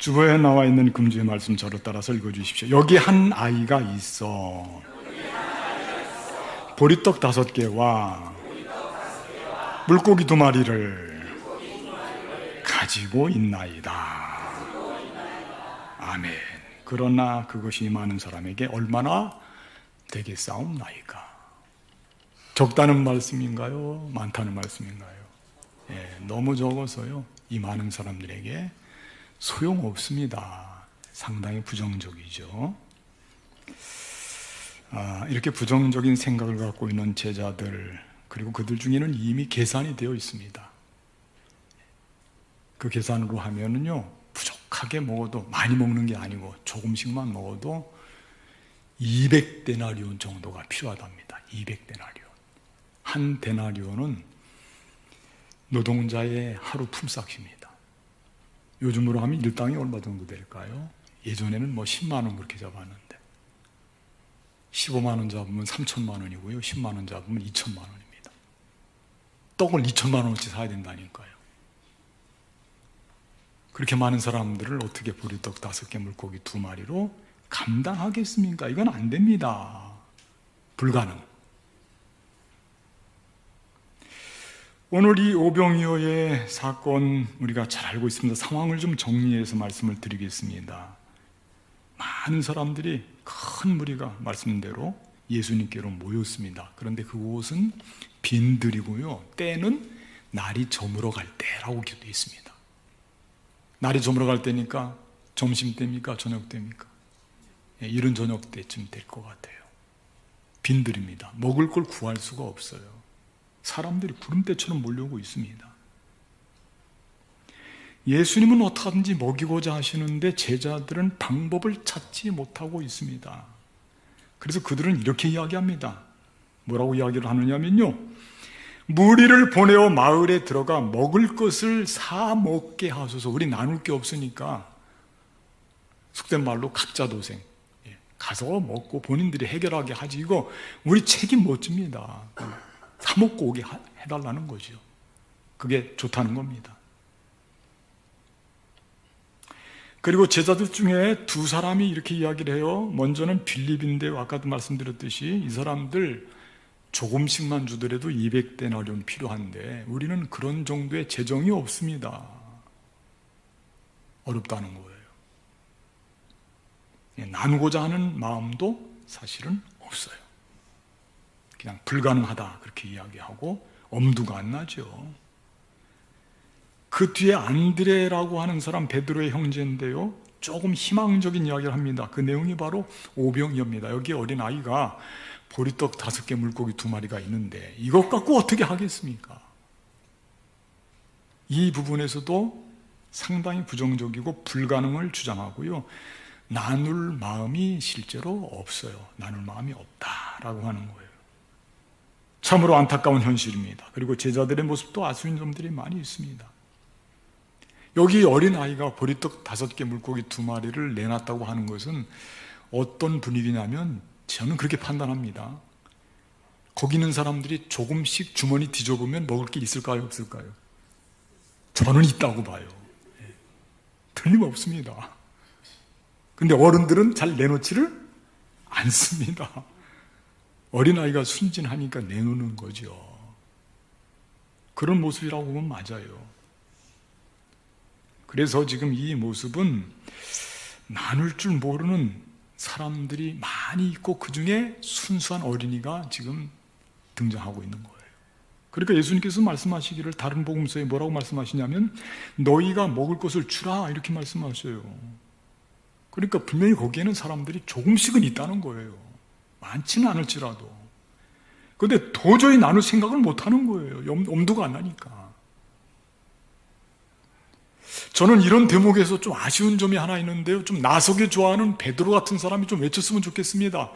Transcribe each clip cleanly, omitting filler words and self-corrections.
주보에 나와 있는 금주의 말씀 저를 따라서 읽어주십시오. 여기 한 아이가 있어 보리떡 5개와 물고기 2마리를 가지고 있나이다. 아멘. 그러나 그것이 많은 사람에게 얼마나 되겠사옵나이까. 적다는 말씀인가요? 많다는 말씀인가요? 너무 적어서요, 이 많은 사람들에게 소용없습니다. 상당히 부정적이죠. 이렇게 부정적인 생각을 갖고 있는 제자들, 그리고 그들 중에는 이미 계산이 되어 있습니다. 그 계산으로 하면은요, 부족하게 먹어도, 많이 먹는 게 아니고 조금씩만 먹어도 200데나리온 정도가 필요하답니다. 200데나리온. 한 데나리온은 노동자의 하루 품삯입니다. 요즘으로 하면 일당이 얼마 정도 될까요? 예전에는 10만 원 그렇게 잡았는데 15만 원 잡으면 3천만 원이고요, 10만 원 잡으면 2천만 원입니다. 떡을 2천만 원어치 사야 된다니까요. 그렇게 많은 사람들을 어떻게 보리떡 5개, 물고기 2마리로 감당하겠습니까? 이건 안 됩니다. 불가능. 오늘 이 오병이어의 사건 우리가 잘 알고 있습니다. 상황을 좀 정리해서 말씀을 드리겠습니다. 많은 사람들이, 큰 무리가 말씀대로 예수님께로 모였습니다. 그런데 그곳은 빈들이고요, 때는 날이 저물어 갈 때라고 기록되어 있습니다. 날이 저물어 갈 때니까 점심 때입니까? 저녁 때입니까? 이른 저녁 때쯤 될 것 같아요. 빈들입니다. 먹을 걸 구할 수가 없어요. 사람들이 구름대처럼 몰려오고 있습니다. 예수님은 어떻게든지 먹이고자 하시는데 제자들은 방법을 찾지 못하고 있습니다. 그래서 그들은 이렇게 이야기합니다. 뭐라고 이야기를 하느냐면요, 무리를 보내어 마을에 들어가 먹을 것을 사 먹게 하소서. 우리 나눌 게 없으니까 속된 말로 각자 도생, 가서 먹고 본인들이 해결하게 하지, 이거 우리 책임 못 집니다. 사 먹고 오게 해달라는 거죠. 그게 좋다는 겁니다. 그리고 제자들 중에 2사람이 이렇게 이야기를 해요. 먼저는 빌립인데, 아까도 말씀드렸듯이 이 사람들 조금씩만 주더라도 200데나리온 필요한데 우리는 그런 정도의 재정이 없습니다. 어렵다는 거예요. 나누고자 하는 마음도 사실은 없어요. 그냥 불가능하다 그렇게 이야기하고 엄두가 안 나죠. 그 뒤에 안드레라고 하는 사람, 베드로의 형제인데요, 조금 희망적인 이야기를 합니다. 그 내용이 바로 오병이어입니다. 여기 어린 아이가 보리떡 5개, 물고기 2마리가 있는데 이것 갖고 어떻게 하겠습니까? 이 부분에서도 상당히 부정적이고 불가능을 주장하고요, 나눌 마음이 실제로 없어요. 나눌 마음이 없다라고 하는 거예요. 참으로 안타까운 현실입니다. 그리고 제자들의 모습도 아쉬운 점들이 많이 있습니다. 여기 어린아이가 보리떡 5개, 물고기 2마리를 내놨다고 하는 것은 어떤 분위기냐면, 저는 그렇게 판단합니다. 거기 있는 사람들이 조금씩 주머니 뒤져보면 먹을 게 있을까요, 없을까요? 저는 있다고 봐요. 틀림없습니다. 근데 어른들은 잘 내놓지를 않습니다. 어린아이가 순진하니까 내놓는 거죠. 그런 모습이라고 보면 맞아요. 그래서 지금 이 모습은 나눌 줄 모르는 사람들이 많이 있고 그 중에 순수한 어린이가 지금 등장하고 있는 거예요. 그러니까 예수님께서 말씀하시기를, 다른 복음서에 뭐라고 말씀하시냐면 너희가 먹을 것을 주라 이렇게 말씀하셔요. 그러니까 분명히 거기에는 사람들이 조금씩은 있다는 거예요. 많지는 않을지라도. 그런데 도저히 나눌 생각을 못하는 거예요. 엄두가 안 나니까. 저는 이런 대목에서 좀 아쉬운 점이 하나 있는데요, 좀 나서기 좋아하는 베드로 같은 사람이 좀 외쳤으면 좋겠습니다.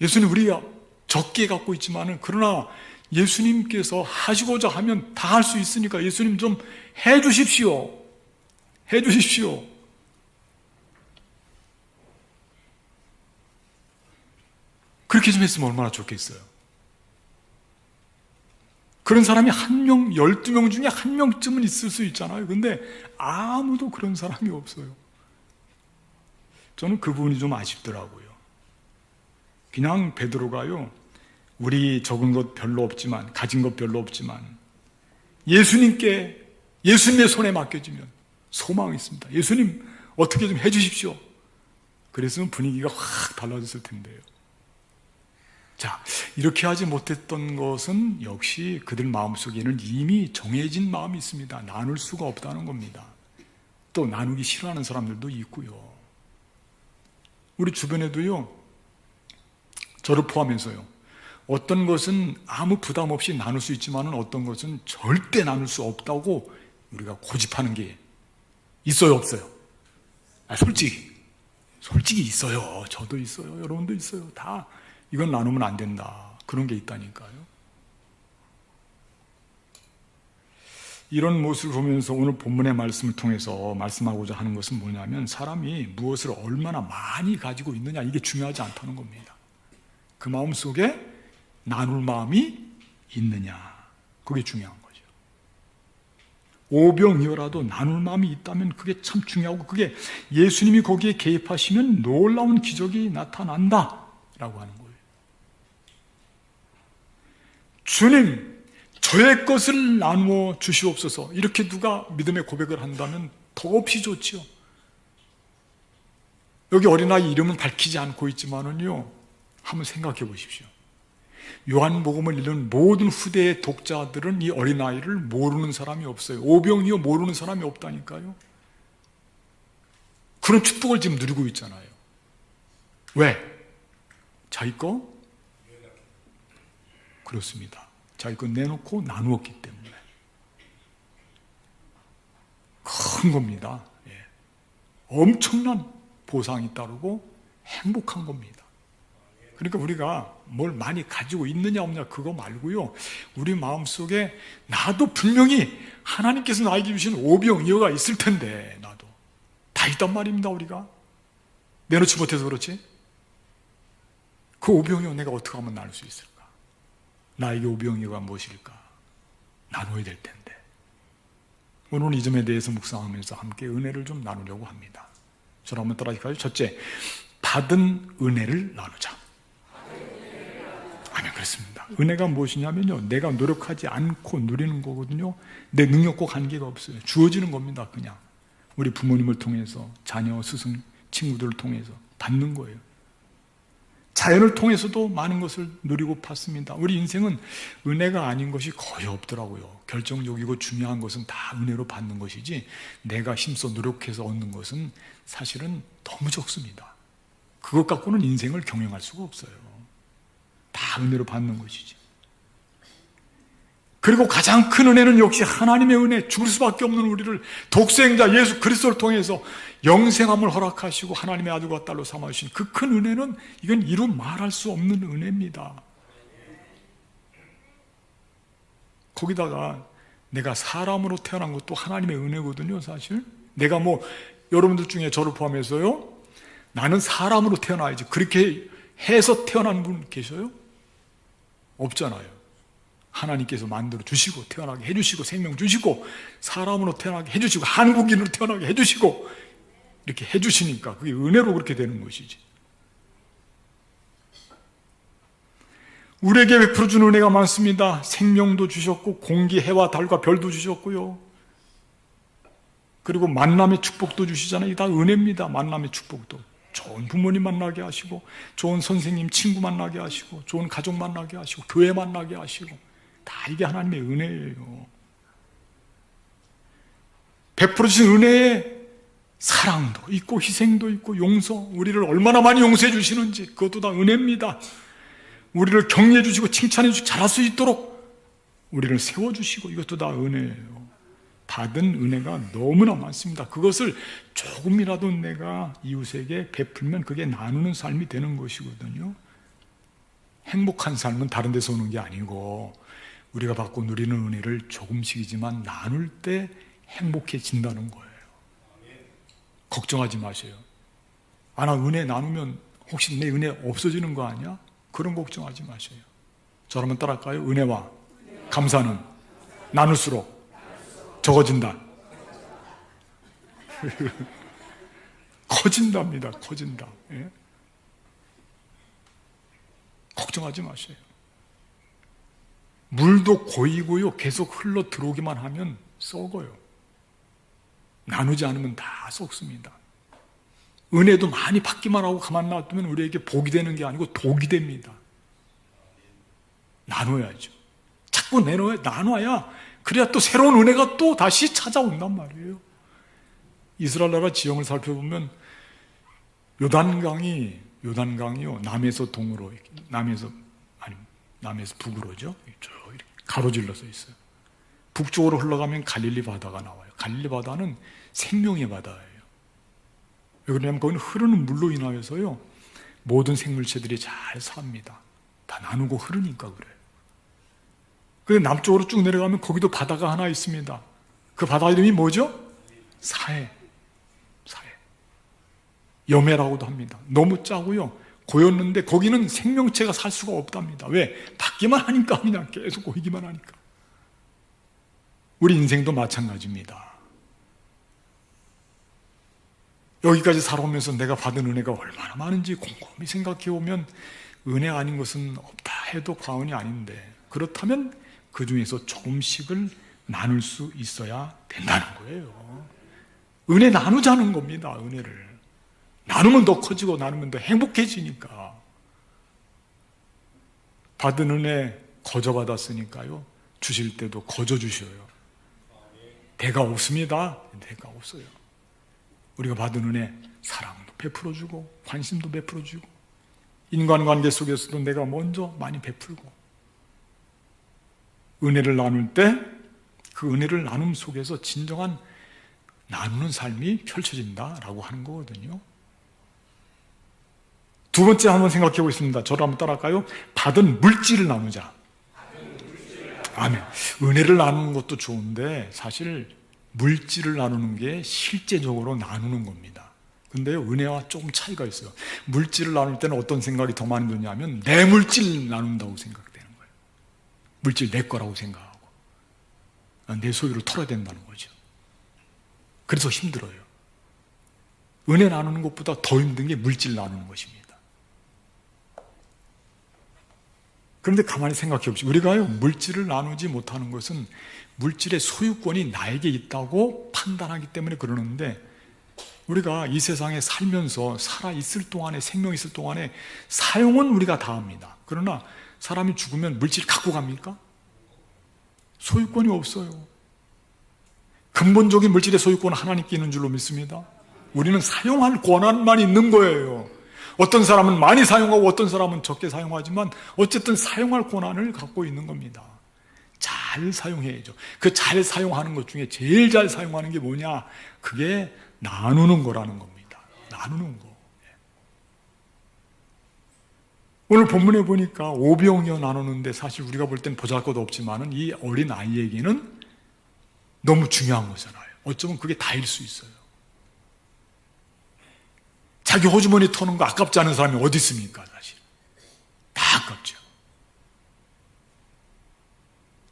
예수님, 우리가 적게 갖고 있지만은, 그러나 예수님께서 하시고자 하면 다 할 수 있으니까 예수님 좀 해주십시오. 해주십시오. 그렇게 좀 했으면 얼마나 좋겠어요. 그런 사람이 1명, 12명 중에 1명쯤은 있을 수 있잖아요. 근데 아무도 그런 사람이 없어요. 저는 그 부분이 좀 아쉽더라고요. 그냥 베드로가요, 우리 적은 것 별로 없지만, 가진 것 별로 없지만 예수님께, 예수님의 손에 맡겨지면 소망이 있습니다. 예수님 어떻게 좀 해주십시오. 그랬으면 분위기가 확 달라졌을 텐데요. 자, 이렇게 하지 못했던 것은 역시 그들 마음속에는 이미 정해진 마음이 있습니다. 나눌 수가 없다는 겁니다. 또 나누기 싫어하는 사람들도 있고요. 우리 주변에도요, 저를 포함해서요, 어떤 것은 아무 부담 없이 나눌 수 있지만 어떤 것은 절대 나눌 수 없다고 우리가 고집하는 게 있어요, 없어요? 솔직히 있어요. 저도 있어요. 여러분도 있어요. 다 이건 나누면 안 된다. 그런 게 있다니까요. 이런 모습을 보면서 오늘 본문의 말씀을 통해서 말씀하고자 하는 것은 뭐냐면, 사람이 무엇을 얼마나 많이 가지고 있느냐, 이게 중요하지 않다는 겁니다. 그 마음 속에 나눌 마음이 있느냐, 그게 중요한 거죠. 오병이어라도 나눌 마음이 있다면 그게 참 중요하고, 그게 예수님이 거기에 개입하시면 놀라운 기적이 나타난다 라고 하는 거예요. 주님, 저의 것을 나누어 주시옵소서, 이렇게 누가 믿음의 고백을 한다면 더없이 좋지요. 여기 어린아이 이름은 밝히지 않고 있지만은요, 한번 생각해 보십시오. 요한복음을 읽는 모든 후대의 독자들은 이 어린아이를 모르는 사람이 없어요. 오병이어 모르는 사람이 없다니까요. 그런 축복을 지금 누리고 있잖아요. 왜? 자기 거? 그렇습니다. 자기 거 내놓고 나누었기 때문에. 큰 겁니다. 예. 엄청난 보상이 따르고 행복한 겁니다. 그러니까 우리가 뭘 많이 가지고 있느냐 없느냐 그거 말고요, 우리 마음속에 나도 분명히 하나님께서 나에게 주신 오병이어가 있을 텐데, 나도 다 있단 말입니다. 우리가 내놓지 못해서 그렇지. 그 오병이어 내가 어떻게 하면 나눌 수 있을까? 나에게 오병이어가 무엇일까? 나눠야 될 텐데. 오늘은 이 점에 대해서 묵상하면서 함께 은혜를 좀 나누려고 합니다. 저를 한번 따라하실까요? 첫째, 받은 은혜를 나누자. 아멘. 그렇습니다. 은혜가 무엇이냐면요, 내가 노력하지 않고 누리는 거거든요. 내 능력과 관계가 없어요. 주어지는 겁니다. 그냥 우리 부모님을 통해서, 자녀, 스승, 친구들을 통해서 받는 거예요. 자연을 통해서도 많은 것을 누리고 받습니다. 우리 인생은 은혜가 아닌 것이 거의 없더라고요. 결정적이고 중요한 것은 다 은혜로 받는 것이지, 내가 힘써 노력해서 얻는 것은 사실은 너무 적습니다. 그것 갖고는 인생을 경영할 수가 없어요. 다 은혜로 받는 것이지. 그리고 가장 큰 은혜는 역시 하나님의 은혜, 죽을 수밖에 없는 우리를 독생자 예수 그리스도를 통해서 영생함을 허락하시고 하나님의 아들과 딸로 삼아주신 그 큰 은혜는, 이건 이루 말할 수 없는 은혜입니다. 거기다가 내가 사람으로 태어난 것도 하나님의 은혜거든요. 사실 내가 여러분들 중에 저를 포함해서요, 나는 사람으로 태어나야지, 그렇게 해서 태어난 분 계셔요? 없잖아요. 하나님께서 만들어 주시고 태어나게 해주시고 생명 주시고 사람으로 태어나게 해주시고 한국인으로 태어나게 해주시고 이렇게 해주시니까 그게 은혜로 그렇게 되는 것이지. 우리에게 베풀어 준 은혜가 많습니다. 생명도 주셨고 공기, 해와 달과 별도 주셨고요. 그리고 만남의 축복도 주시잖아요. 이게 다 은혜입니다. 만남의 축복도. 좋은 부모님 만나게 하시고, 좋은 선생님, 친구 만나게 하시고, 좋은 가족 만나게 하시고, 교회 만나게 하시고, 다 이게 하나님의 은혜예요. 베풀어 주신 은혜에 사랑도 있고 희생도 있고 용서, 우리를 얼마나 많이 용서해 주시는지 그것도 다 은혜입니다. 우리를 격려해 주시고 칭찬해 주시고 잘할 수 있도록 우리를 세워주시고, 이것도 다 은혜예요. 받은 은혜가 너무나 많습니다. 그것을 조금이라도 내가 이웃에게 베풀면 그게 나누는 삶이 되는 것이거든요. 행복한 삶은 다른 데서 오는 게 아니고, 우리가 받고 누리는 은혜를 조금씩이지만 나눌 때 행복해진다는 거예요. 걱정하지 마세요. 나 은혜 나누면 혹시 내 은혜 없어지는 거 아니야? 그런 걱정하지 마세요. 저를 한번 따라할까요? 은혜와 감사는 나눌수록 적어진다. 커진답니다. 커진다. 예? 걱정하지 마세요. 물도 고이고요. 계속 흘러 들어오기만 하면 썩어요. 나누지 않으면 다 썩습니다. 은혜도 많이 받기만 하고 가만 놔두면 우리에게 복이 되는 게 아니고 독이 됩니다. 나눠야죠. 자꾸 나눠야 그래야 또 새로운 은혜가 또 다시 찾아온단 말이에요. 이스라엘 나라 지형을 살펴보면 요단강이요 남에서 동으로 남에서 북으로죠. 이렇게 가로질러서 있어요. 북쪽으로 흘러가면 갈릴리 바다가 나와요. 갈릴리 바다는 생명의 바다예요. 왜 그러냐면 거기는 흐르는 물로 인하여서요 모든 생물체들이 잘 삽니다. 다 나누고 흐르니까 그래요. 그런데 남쪽으로 쭉 내려가면 거기도 바다가 하나 있습니다. 그 바다 이름이 뭐죠? 사해. 여매라고도 합니다. 너무 짜고요 고였는데 거기는 생명체가 살 수가 없답니다. 왜? 받기만 하니까 그냥 계속 고이기만 하니까. 우리 인생도 마찬가지입니다. 여기까지 살아오면서 내가 받은 은혜가 얼마나 많은지 곰곰이 생각해 보면 은혜 아닌 것은 없다 해도 과언이 아닌데, 그렇다면 그 중에서 조금씩을 나눌 수 있어야 된다는 거예요. 은혜 나누자는 겁니다. 은혜를 나누면 더 커지고 나누면 더 행복해지니까. 받은 은혜 거저 받았으니까요 주실 때도 거저 주셔요. 대가 없습니다. 대가 없어요. 우리가 받은 은혜 사랑도 베풀어주고 관심도 베풀어주고 인간관계 속에서도 내가 먼저 많이 베풀고, 은혜를 나눌 때 그 은혜를 나눔 속에서 진정한 나누는 삶이 펼쳐진다라고 하는 거거든요. 두 번째 한번 생각해 보겠습니다. 저를 한번 따라할까요? 받은 물질을 나누자. 아멘. 은혜를 나누는 것도 좋은데 사실 물질을 나누는 게 실제적으로 나누는 겁니다. 근데요 은혜와 조금 차이가 있어요. 물질을 나눌 때는 어떤 생각이 더 많이 드냐면 내 물질 나눈다고 생각되는 거예요. 물질 내 거라고 생각하고 내 소유를 털어야 된다는 거죠. 그래서 힘들어요. 은혜 나누는 것보다 더 힘든 게 물질 나누는 것입니다. 그런데 가만히 생각해 보시죠. 우리가요 물질을 나누지 못하는 것은 물질의 소유권이 나에게 있다고 판단하기 때문에 그러는데, 우리가 이 세상에 살면서 살아있을 동안에, 생명 있을 동안에 사용은 우리가 다 합니다. 그러나 사람이 죽으면 물질 갖고 갑니까? 소유권이 없어요. 근본적인 물질의 소유권은 하나님께 있는 줄로 믿습니다. 우리는 사용할 권한만 있는 거예요. 어떤 사람은 많이 사용하고 어떤 사람은 적게 사용하지만 어쨌든 사용할 권한을 갖고 있는 겁니다. 잘 사용해야죠. 그 잘 사용하는 것 중에 제일 잘 사용하는 게 뭐냐? 그게 나누는 거라는 겁니다. 나누는 거. 오늘 본문에 보니까 오병이어 나누는데 사실 우리가 볼 땐 보잘것없지만은 이 어린 아이에게는 너무 중요한 거잖아요. 어쩌면 그게 다일 수 있어요. 자기 호주머니 터는 거 아깝지 않은 사람이 어디 있습니까? 사실 다 아깝죠.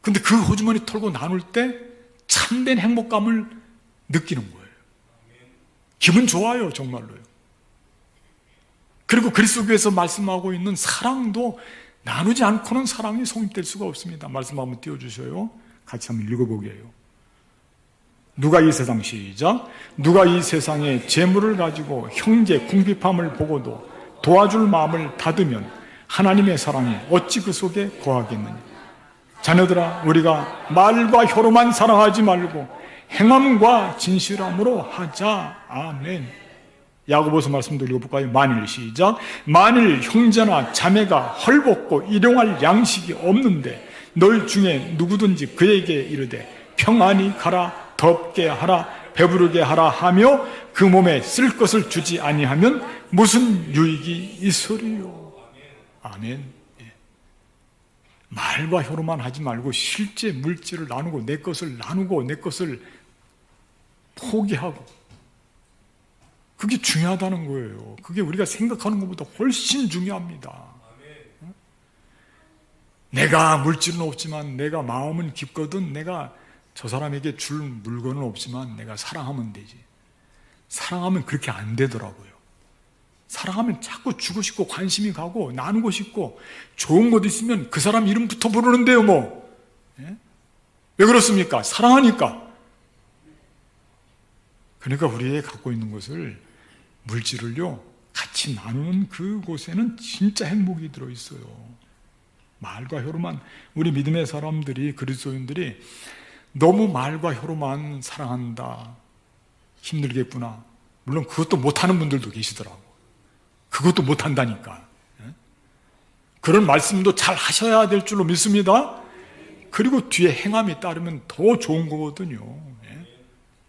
근데 그 호주머니 털고 나눌 때 참된 행복감을 느끼는 거예요. 기분 좋아요, 정말로요. 그리고 그리스도교에서 말씀하고 있는 사랑도 나누지 않고는 사랑이 성립될 수가 없습니다. 말씀 한번 띄워주셔요. 같이 한번 읽어보게요. 누가 이 세상 시작. 누가 이 세상에 재물을 가지고 형제 궁핍함을 보고도 도와줄 마음을 닫으면 하나님의 사랑이 어찌 그 속에 거하겠느냐. 자녀들아, 우리가 말과 혀로만 사랑하지 말고 행함과 진실함으로 하자. 아멘. 야고보서 말씀도 읽어볼까요? 만일 시작. 만일 형제나 자매가 헐벗고 일용할 양식이 없는데 너희 중에 누구든지 그에게 이르되 평안히 가라, 덥게 하라, 배부르게 하라 하며 그 몸에 쓸 것을 주지 아니하면 무슨 유익이 있으리요. 아멘. 예. 말과 혀로만 하지 말고 실제 물질을 나누고 내 것을 나누고 내 것을 포기하고, 그게 중요하다는 거예요. 그게 우리가 생각하는 것보다 훨씬 중요합니다. 내가 물질은 없지만 내가 마음은 깊거든 내가 저 사람에게 줄 물건은 없지만 내가 사랑하면 되지. 사랑하면 그렇게 안 되더라고요. 사랑하면 자꾸 주고 싶고 관심이 가고 나누고 싶고 좋은 것 있으면 그 사람 이름부터 부르는데요, 뭐. 예? 왜 그렇습니까? 사랑하니까. 그러니까 우리의 갖고 있는 것을, 물질을요, 같이 나누는 그곳에는 진짜 행복이 들어있어요. 말과 혀로만, 우리 믿음의 사람들이, 그리스도인들이 너무 말과 혀로만 사랑한다, 힘들겠구나. 물론 그것도 못하는 분들도 계시더라고. 그것도 못한다니까. 그런 말씀도 잘 하셔야 될 줄로 믿습니다. 그리고 뒤에 행함이 따르면 더 좋은 거거든요.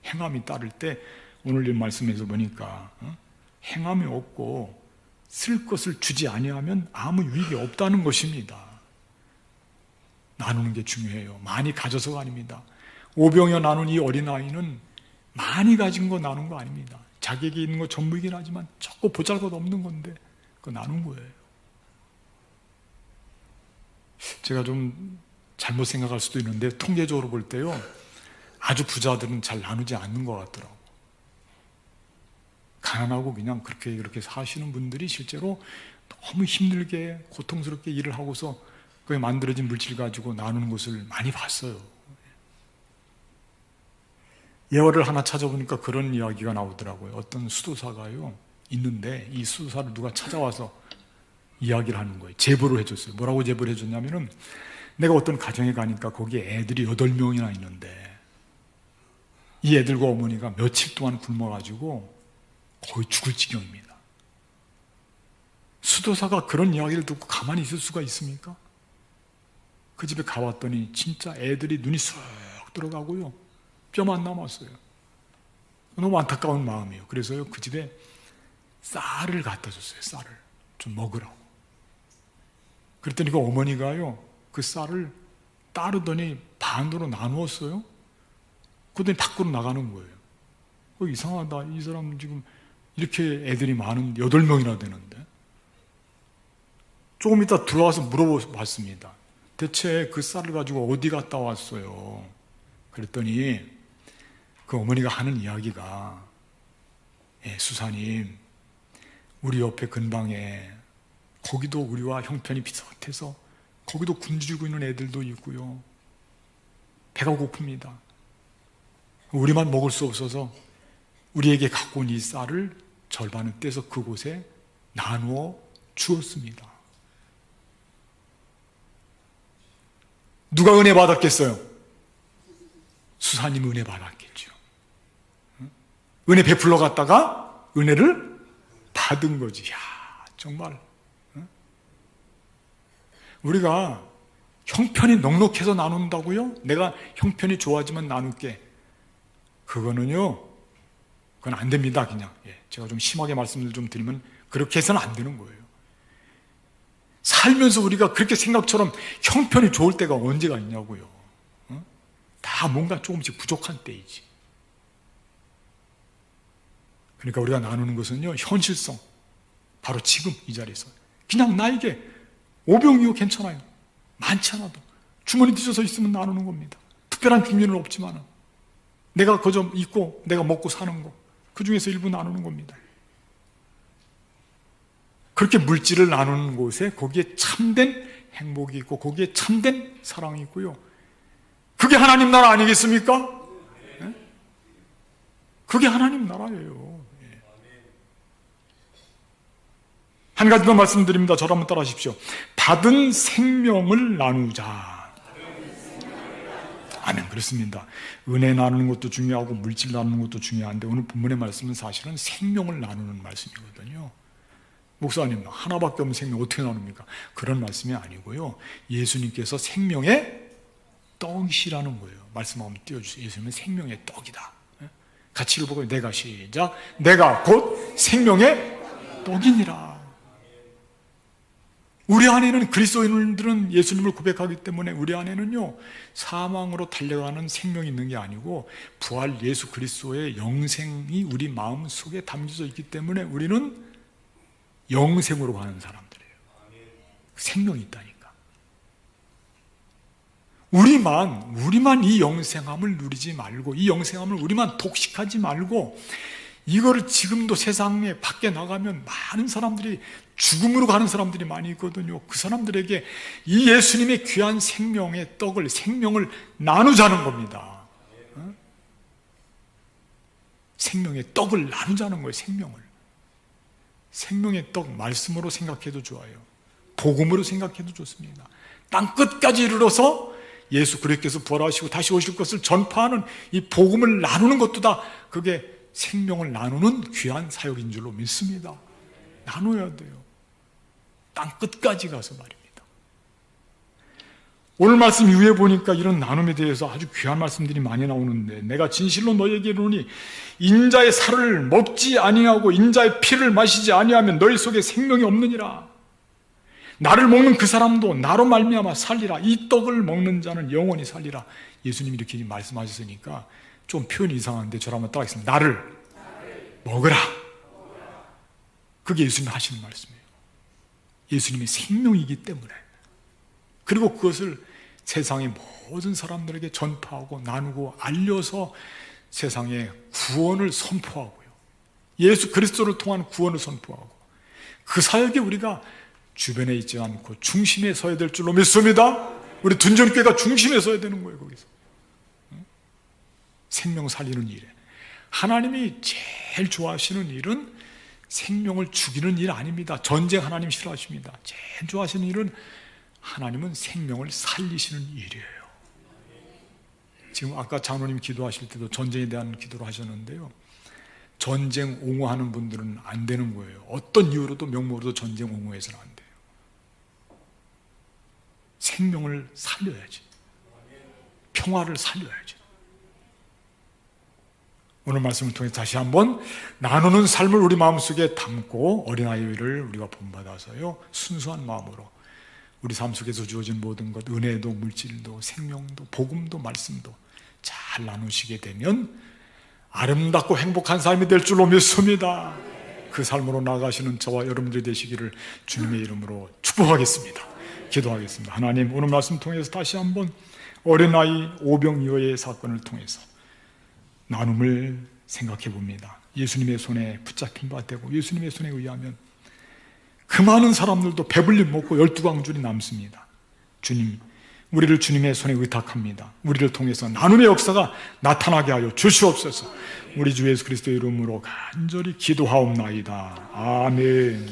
행함이 따를 때 오늘 이 말씀에서 보니까 행함이 없고 쓸 것을 주지 아니하면 아무 유익이 없다는 것입니다. 나누는 게 중요해요. 많이 가져서가 아닙니다. 오병이어 나눈 이 어린아이는 많이 가진 거 나눈 거 아닙니다. 자기에게 있는 거 전부이긴 하지만 적고 보잘것 없는 건데 그거 나눈 거예요. 제가 좀 잘못 생각할 수도 있는데 통계적으로 볼 때요, 아주 부자들은 잘 나누지 않는 것 같더라고. 가난하고 그냥 그렇게 사시는 분들이 실제로 너무 힘들게 고통스럽게 일을 하고서 그게 만들어진 물질 가지고 나누는 것을 많이 봤어요. 예화를 하나 찾아보니까 그런 이야기가 나오더라고요. 어떤 수도사가요 있는데 이 수도사를 누가 찾아와서 이야기를 하는 거예요. 제보를 해줬어요. 뭐라고 제보를 해줬냐면은, 내가 어떤 가정에 가니까 거기에 애들이 8명이나 있는데 이 애들과 어머니가 며칠 동안 굶어가지고 거의 죽을 지경입니다. 수도사가 그런 이야기를 듣고 가만히 있을 수가 있습니까? 그 집에 가봤더니 진짜 애들이 눈이 쑥 들어가고요, 뼈만 남았어요. 너무 안타까운 마음이에요. 그래서요, 그 집에 쌀을 갖다 줬어요. 쌀을 좀 먹으라고. 그랬더니 그 어머니가요, 그 쌀을 따르더니 반으로 나누었어요. 그러더니 밖으로 나가는 거예요. 이상하다. 이 사람 지금 이렇게 애들이 많은 8명이나 되는데. 조금 이따 들어와서 물어봤습니다. 대체 그 쌀을 가지고 어디 갔다 왔어요? 그랬더니 그 어머니가 하는 이야기가, 수사님, 우리 옆에 근방에 거기도 우리와 형편이 비슷해서 거기도 굶주리고 있는 애들도 있고요, 배가 고픕니다. 우리만 먹을 수 없어서 우리에게 갖고 온 이 쌀을 절반을 떼서 그곳에 나누어 주었습니다. 누가 은혜 받았겠어요? 수사님 은혜 받았겠죠. 은혜 베풀러 갔다가 은혜를 받은 거지. 야, 정말. 우리가 형편이 넉넉해서 나눈다고요? 내가 형편이 좋아지면 나눌게. 그거는요, 그건 안 됩니다, 그냥. 제가 좀 심하게 말씀을 좀 드리면 그렇게 해서는 안 되는 거예요. 살면서 우리가 그렇게 생각처럼 형편이 좋을 때가 언제가 있냐고요. 다 뭔가 조금씩 부족한 때이지. 그러니까 우리가 나누는 것은요, 현실성. 바로 지금 이 자리에서. 그냥 나에게 오병이어 괜찮아요. 많지 않아도. 주머니 뒤져서 있으면 나누는 겁니다. 특별한 준비는 없지만 내가 그저 있고 내가 먹고 사는 거, 그 중에서 일부 나누는 겁니다. 그렇게 물질을 나누는 곳에 거기에 참된 행복이 있고 거기에 참된 사랑이 있고요. 그게 하나님 나라 아니겠습니까? 그게 하나님 나라예요. 한 가지 더 말씀드립니다. 저를 한번 따라 하십시오. 받은 생명을 나누자. 아멘. 그렇습니다. 은혜 나누는 것도 중요하고 물질 나누는 것도 중요한데 오늘 본문의 말씀은 사실은 생명을 나누는 말씀이거든요. 목사님, 하나밖에 없는 생명 어떻게 나눕니까? 그런 말씀이 아니고요, 예수님께서 생명의 떡이시라는 거예요. 말씀 한번 띄워주세요. 예수님은 생명의 떡이다. 같이 읽어보고 내가 시작. 내가 곧 생명의 떡이니라. 우리 안에는, 그리스도인들은 예수님을 고백하기 때문에 우리 안에는요, 사망으로 달려가는 생명이 있는 게 아니고 부활 예수 그리스도의 영생이 우리 마음 속에 담겨져 있기 때문에 우리는 영생으로 가는 사람들이에요. 생명이 있다니까. 우리만 이 영생함을 누리지 말고, 이 영생함을 우리만 독식하지 말고, 이거를 지금도 세상에 밖에 나가면 많은 사람들이 죽음으로 가는 사람들이 많이 있거든요. 그 사람들에게 이 예수님의 귀한 생명의 떡을, 생명을 나누자는 겁니다. 생명의 떡을 나누자는 거예요. 생명의 떡, 말씀으로 생각해도 좋아요. 복음으로 생각해도 좋습니다. 땅 끝까지 이르러서 예수 그리스도께서 부활하시고 다시 오실 것을 전파하는 이 복음을 나누는 것도 다 그게 생명을 나누는 귀한 사역인 줄로 믿습니다. 나눠야 돼요. 땅 끝까지 가서 말입니다. 오늘 말씀 이후에 보니까 이런 나눔에 대해서 아주 귀한 말씀들이 많이 나오는데, 내가 진실로 너희에게 이르노니 인자의 살을 먹지 아니하고 인자의 피를 마시지 아니하면 너희 속에 생명이 없느니라. 나를 먹는 그 사람도 나로 말미암아 살리라. 이 떡을 먹는 자는 영원히 살리라. 예수님이 이렇게 말씀하셨으니까 좀 표현이 이상한데 저를 한번 따라하겠습니다. 나를 먹으라. 그게 예수님이 하시는 말씀이에요. 예수님이 생명이기 때문에. 그리고 그것을 세상의 모든 사람들에게 전파하고 나누고 알려서 세상에 구원을 선포하고요. 예수 그리스도를 통한 구원을 선포하고, 그 사역에 우리가 주변에 있지 않고 중심에 서야 될 줄로 믿습니다. 우리 둔전교회가 중심에 서야 되는 거예요. 거기서 생명 살리는 일에, 하나님이 제일 좋아하시는 일은 생명을 죽이는 일 아닙니다. 전쟁 하나님 싫어하십니다. 제일 좋아하시는 일은 하나님은 생명을 살리시는 일이에요. 지금 아까 장로님 기도하실 때도 전쟁에 대한 기도를 하셨는데요, 전쟁 옹호하는 분들은 안 되는 거예요. 어떤 이유로도 명목으로도 전쟁 옹호해서는 안 돼요. 생명을 살려야지. 평화를 살려야지. 오늘 말씀을 통해 다시 한번 나누는 삶을 우리 마음속에 담고 어린아이를 우리가 본받아서요, 순수한 마음으로 우리 삶 속에서 주어진 모든 것, 은혜도 물질도 생명도 복음도 말씀도 잘 나누시게 되면 아름답고 행복한 삶이 될 줄로 믿습니다. 그 삶으로 나아가시는 저와 여러분들이 되시기를 주님의 이름으로 축복하겠습니다. 기도하겠습니다. 하나님, 오늘 말씀 통해서 다시 한번 어린아이 오병이어의 사건을 통해서 나눔을 생각해 봅니다. 예수님의 손에 붙잡힌 바 되고 예수님의 손에 의하면 그 많은 사람들도 배불리 먹고 12광줄이 남습니다. 주님, 우리를 주님의 손에 의탁합니다. 우리를 통해서 나눔의 역사가 나타나게 하여 주시옵소서. 우리 주 예수 그리스도의 이름으로 간절히 기도하옵나이다. 아멘.